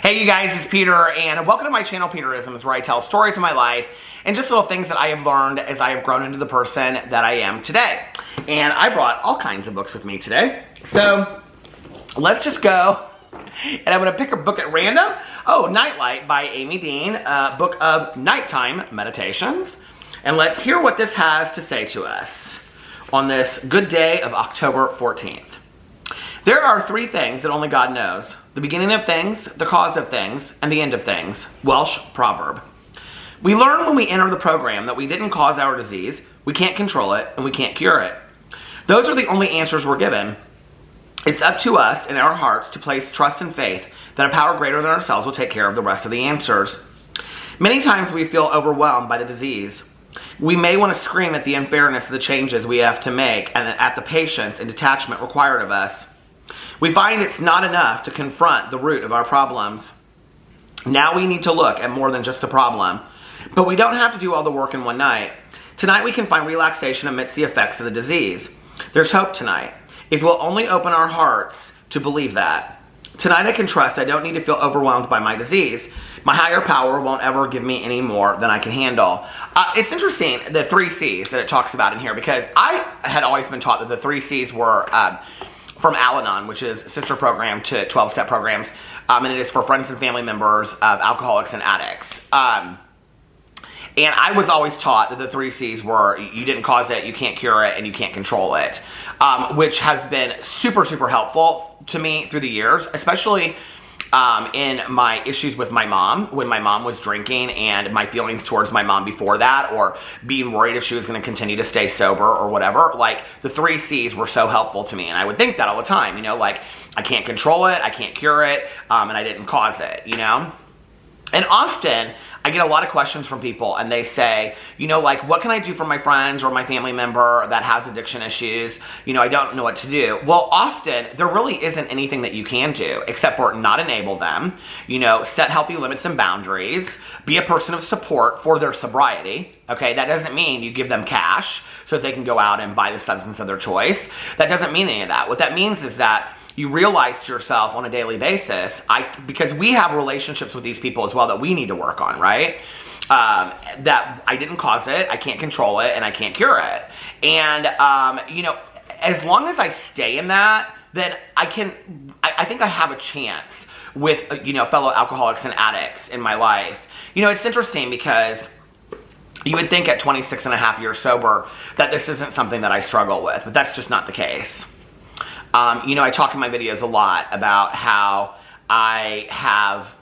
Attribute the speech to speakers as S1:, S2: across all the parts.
S1: Hey you guys, it's Peter, and welcome to my channel, Peterisms, where I tell stories of my life and just little things that I have learned as I have grown into the person that I am today. And I brought all kinds of books with me today. So, let's just go, and I'm going to pick a book at random. Oh, Nightlight by Amy Dean, a book of nighttime meditations. And let's hear what this has to say to us on this good day of October 14th. There are three things that only God knows: the beginning of things, the cause of things, and the end of things. Welsh proverb. We learn when we enter the program that we didn't cause our disease, we can't control it, and we can't cure it. Those are the only answers we're given. It's up to us in our hearts to place trust and faith that a power greater than ourselves will take care of the rest of the answers. Many times we feel overwhelmed by the disease. We may want to scream at the unfairness of the changes we have to make and at the patience and detachment required of us. We find it's not enough to confront the root of our problems. Now we need to look at more than just a problem. But we don't have to do all the work in one night. Tonight we can find relaxation amidst the effects of the disease. There's hope tonight, if we'll only open our hearts to believe that. Tonight I can trust I don't need to feel overwhelmed by my disease. My higher power won't ever give me any more than I can handle. It's interesting, the 3 C's that it talks about in here, because I had always been taught that the 3 C's were from Al-Anon, which is a sister program to 12-step programs, and it is for friends and family members of alcoholics and addicts. And I was always taught that the 3 C's were: you didn't cause it, you can't cure it, and you can't control it, which has been super, super helpful to me through the years, especially in my issues with my mom, when my mom was drinking, and my feelings towards my mom before that, or being worried if she was going to continue to stay sober or whatever. Like, the 3 C's were so helpful to me, and I would think that all the time, you know, like, I can't control it, I can't cure it, and I didn't cause it, you know? And often, I get a lot of questions from people, and they say, you know, like, what can I do for my friends or my family member that has addiction issues? You know, I don't know what to do. Well, often, there really isn't anything that you can do, except for not enable them, you know, set healthy limits and boundaries, be a person of support for their sobriety. Okay, that doesn't mean you give them cash so that they can go out and buy the substance of their choice. That doesn't mean any of that. What that means is that you realize to yourself on a daily basis, because we have relationships with these people as well that we need to work on, right? That I didn't cause it, I can't control it, and I can't cure it. And, you know, as long as I stay in that, then I think I have a chance with, you know, fellow alcoholics and addicts in my life. You know, it's interesting because you would think at 26 and a half years sober that this isn't something that I struggle with, but that's just not the case. You know, I talk in my videos a lot about how I have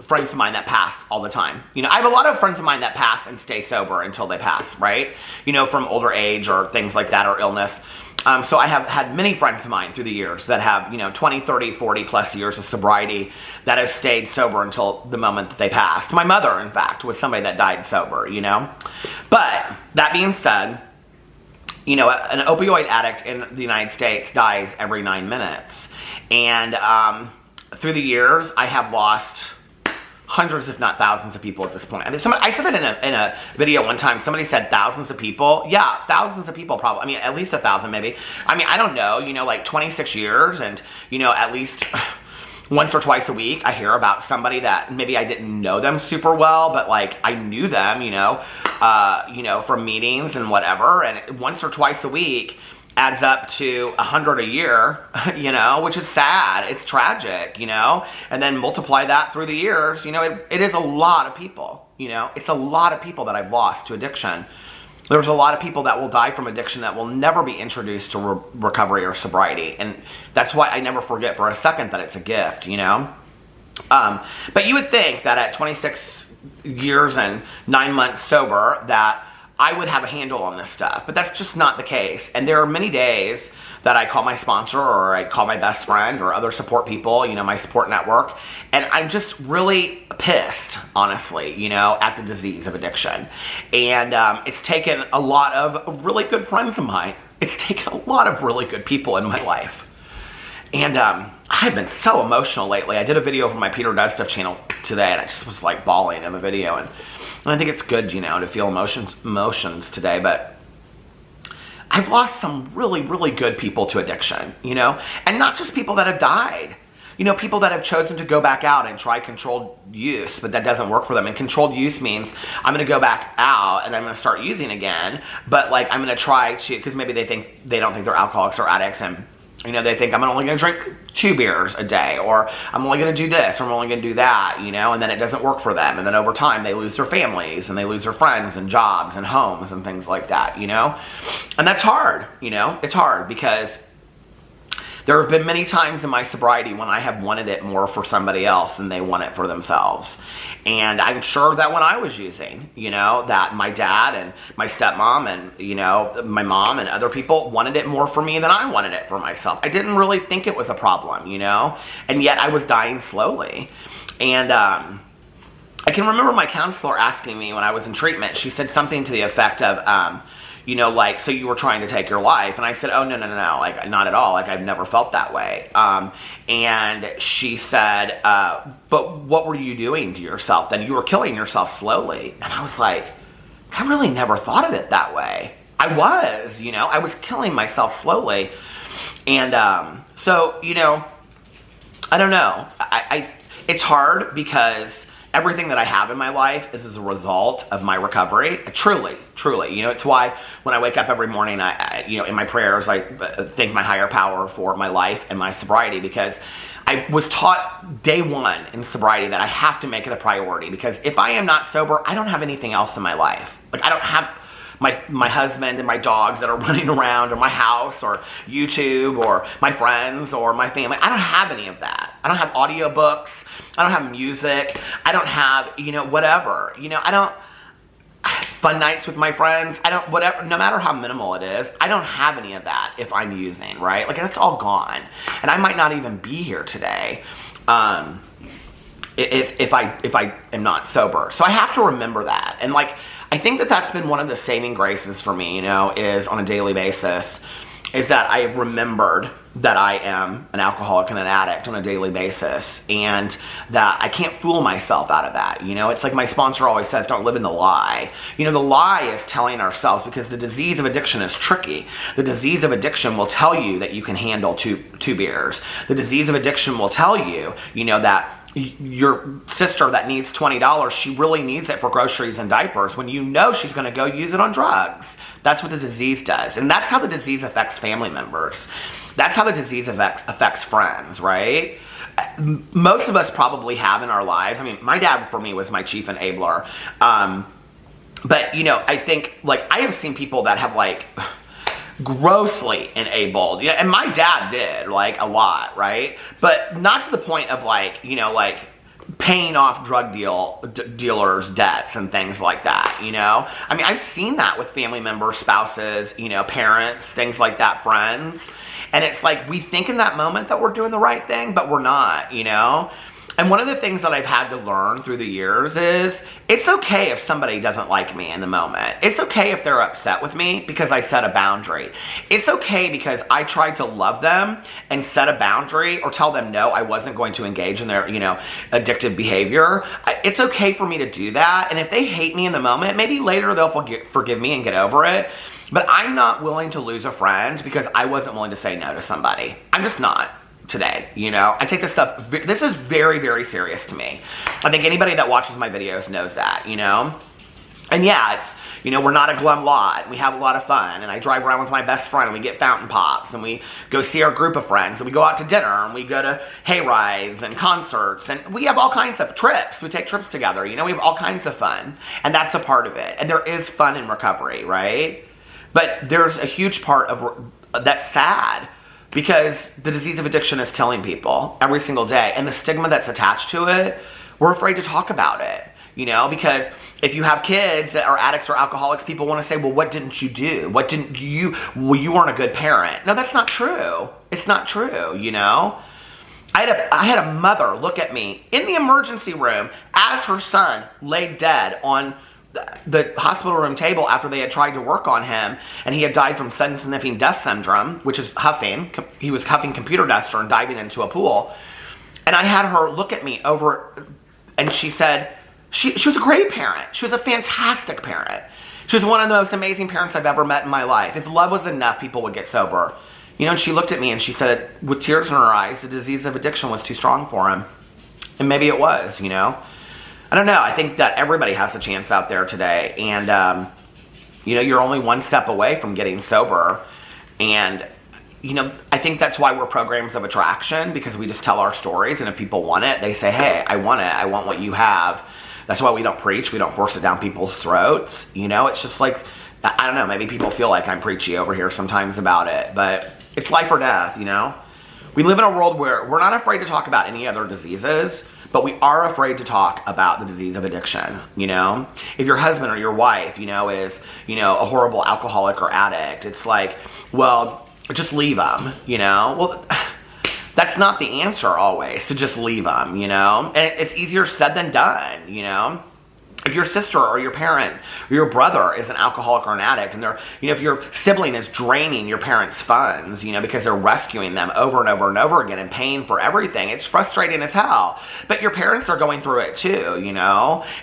S1: friends of mine that pass all the time. You know, I have a lot of friends of mine that pass and stay sober until they pass, right? You know, from older age or things like that, or illness. So I have had many friends of mine through the years that have, you know, 20, 30, 40 plus years of sobriety that have stayed sober until the moment that they passed. My mother, in fact, was somebody that died sober, you know? But that being said, you know, an opioid addict in the United States dies every 9 minutes. And through the years, I have lost hundreds, if not thousands of people at this point. I mean, I said that in a video one time. Somebody said thousands of people. Yeah, thousands of people probably. I mean, at least 1,000 maybe. I mean, I don't know, you know, like 26 years, and, you know, at least once or twice a week, I hear about somebody that maybe I didn't know them super well, but like I knew them, you know, from meetings and whatever. And once or twice a week adds up to 100 a year, you know, which is sad. It's tragic, you know, and then multiply that through the years, you know, it is a lot of people, you know, it's a lot of people that I've lost to addiction. There's a lot of people that will die from addiction that will never be introduced to recovery or sobriety. And that's why I never forget for a second that it's a gift, you know? But you would think that at 26 years and 9 months sober that I would have a handle on this stuff, but that's just not the case. And there are many days that I call my sponsor, or I call my best friend, or other support people, you know, my support network, and I'm just really pissed, honestly, you know, at the disease of addiction. And it's taken a lot of really good friends of mine. It's taken a lot of really good people in my life. And I've been so emotional lately. I did a video from my Peter Does Stuff channel today, and I just was like bawling in the video. And I think it's good, you know, to feel emotions today, but I've lost some really, really good people to addiction, you know, and not just people that have died. people that have chosen to go back out and try controlled use, but that doesn't work for them. And controlled use means I'm going to go back out and I'm going to start using again, but like I'm going to try to, because maybe they don't think they're alcoholics or addicts, and they think I'm only going to drink 2 beers a day, or I'm only going to do this, or I'm only going to do that, and then it doesn't work for them. And then over time, they lose their families, and they lose their friends, and jobs, and homes, and things like that, And that's hard, It's hard because there have been many times in my sobriety when I have wanted it more for somebody else than they want it for themselves. And I'm sure that when I was using, that my dad and my stepmom and, my mom and other people wanted it more for me than I wanted it for myself. I didn't really think it was a problem, and yet I was dying slowly. And I can remember my counselor asking me when I was in treatment, she said something to the effect of, so you were trying to take your life. And I said, oh, no, like, not at all. Like, I've never felt that way. And she said, but what were you doing to yourself? Then you were killing yourself slowly. And I was like, I really never thought of it that way. I was killing myself slowly. And so, I don't know. It's hard because everything that I have in my life is as a result of my recovery. Truly. It's why when I wake up every morning, I in my prayers, I thank my higher power for my life and my sobriety, because I was taught day one in sobriety that I have to make it a priority, because if I am not sober, I don't have anything else in my life. Like, I don't have my husband and my dogs that are running around, or my house, or YouTube, or my friends, or my family. I don't have any of that. I don't have audiobooks. I don't have music. I don't have, whatever. I don't, fun nights with my friends. I don't, whatever, no matter how minimal it is, I don't have any of that if I'm using, right? Like, that's all gone. And I might not even be here today if I am not sober. So I have to remember that. And like, I think that that's been one of the saving graces for me, is on a daily basis, is that I have remembered that I am an alcoholic and an addict on a daily basis, and that I can't fool myself out of that. It's like my sponsor always says, don't live in the lie. The lie is telling ourselves, because the disease of addiction is tricky. The disease of addiction will tell you that you can handle two beers. The disease of addiction will tell you, that your sister that needs $20, she really needs it for groceries and diapers, when she's going to go use it on drugs. That's what the disease does. And that's how the disease affects family members. That's how the disease affects friends, right? Most of us probably have in our lives. I mean, my dad, for me, was my chief enabler. But, I think, like, I have seen people that have, like, grossly enabled, and my dad did, like, a lot, right? But not to the point of, like, like paying off drug dealers' debts and things like that, I mean, I've seen that with family members, spouses, parents, things like that, friends. And it's like, we think in that moment that we're doing the right thing, but we're not, And one of the things that I've had to learn through the years is, it's okay if somebody doesn't like me in the moment. It's okay if they're upset with me because I set a boundary. It's okay because I tried to love them and set a boundary, or tell them no, I wasn't going to engage in their, addictive behavior. It's okay for me to do that. And if they hate me in the moment, maybe later they'll forgive me and get over it. But I'm not willing to lose a friend because I wasn't willing to say no to somebody. I'm just not today, I take this stuff, this is very, very serious to me. I think anybody that watches my videos knows that, And yeah, it's, we're not a glum lot. We have a lot of fun. And I drive around with my best friend, and we get fountain pops, and we go see our group of friends, and we go out to dinner, and we go to hay rides and concerts, and we have all kinds of trips. We take trips together, we have all kinds of fun. And that's a part of it. And there is fun in recovery, right? But there's a huge part of that's sad, because the disease of addiction is killing people every single day. And the stigma that's attached to it, we're afraid to talk about it, because if you have kids that are addicts or alcoholics, people want to say, well, what didn't you do? Well, you weren't a good parent. No, that's not true. It's not true, I had a mother look at me in the emergency room as her son lay dead on the hospital room table after they had tried to work on him, and he had died from sudden sniffing death syndrome, which is huffing. He was huffing computer dust and diving into a pool. And I had her look at me over, and she said, she was a great parent. She was a fantastic parent. She was one of the most amazing parents I've ever met in my life. If love was enough, people would get sober. And she looked at me and she said, with tears in her eyes, the disease of addiction was too strong for him. And maybe it was, I don't know. I think that everybody has a chance out there today. And, you're only one step away from getting sober. And, I think that's why we're programs of attraction, because we just tell our stories. And if people want it, they say, hey, I want it. I want what you have. That's why we don't preach. We don't force it down people's throats. It's just like, I don't know, maybe people feel like I'm preachy over here sometimes about it, but it's life or death, We live in a world where we're not afraid to talk about any other diseases, but we are afraid to talk about the disease of addiction, If your husband or your wife, is, a horrible alcoholic or addict, it's like, well, just leave them, Well, that's not the answer always, to just leave them, And it's easier said than done, If your sister or your parent or your brother is an alcoholic or an addict, and they're, if your sibling is draining your parents' funds, because they're rescuing them over and over and over again and paying for everything, it's frustrating as hell. But your parents are going through it too,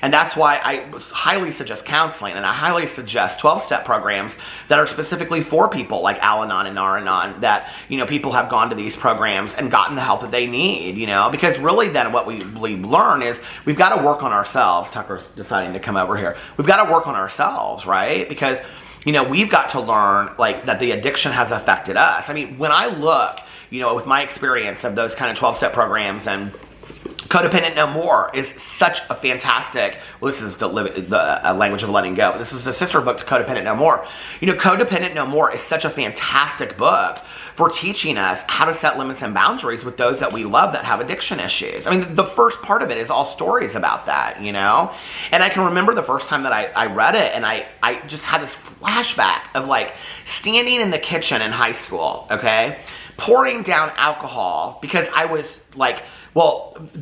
S1: And that's why I highly suggest counseling, and I highly suggest 12-step programs that are specifically for people like Al-Anon and Nar-Anon, that, people have gone to these programs and gotten the help that they need, Because really then what we learn is we've got to work on ourselves. Tucker's deciding to come over here. We've got to work on ourselves, right? Because, we've got to learn, like, that the addiction has affected us. I mean, when I look, with my experience of those kind of 12-step programs, and Codependent No More is such a fantastic, well, this is the language of letting go. This is the sister book to Codependent No More. Codependent No More is such a fantastic book for teaching us how to set limits and boundaries with those that we love that have addiction issues. I mean, the first part of it is all stories about that, And I can remember the first time that I read it, and I just had this flashback of, like, standing in the kitchen in high school, okay, pouring down alcohol because I was, like,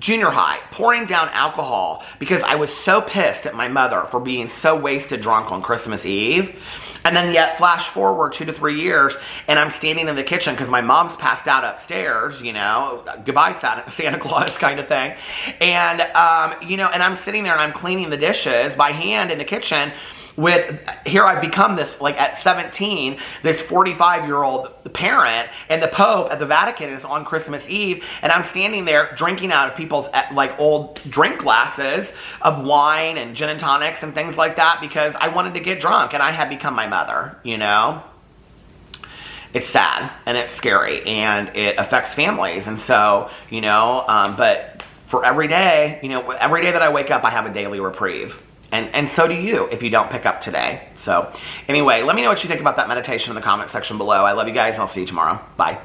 S1: junior high, pouring down alcohol because I was so pissed at my mother for being so wasted drunk on Christmas Eve. And then yet flash forward 2 to 3 years, and I'm standing in the kitchen because my mom's passed out upstairs, goodbye Santa Claus kind of thing. And, and I'm sitting there and I'm cleaning the dishes by hand in the kitchen here I've become this, like, at 17, this 45-year-old parent, and the Pope at the Vatican is on Christmas Eve, and I'm standing there drinking out of people's, like, old drink glasses of wine and gin and tonics and things like that because I wanted to get drunk, and I had become my mother, It's sad, and it's scary, and it affects families, and so, but for every day, every day that I wake up, I have a daily reprieve. And so do you if you don't pick up today. So anyway, let me know what you think about that meditation in the comment section below. I love you guys, and I'll see you tomorrow. Bye.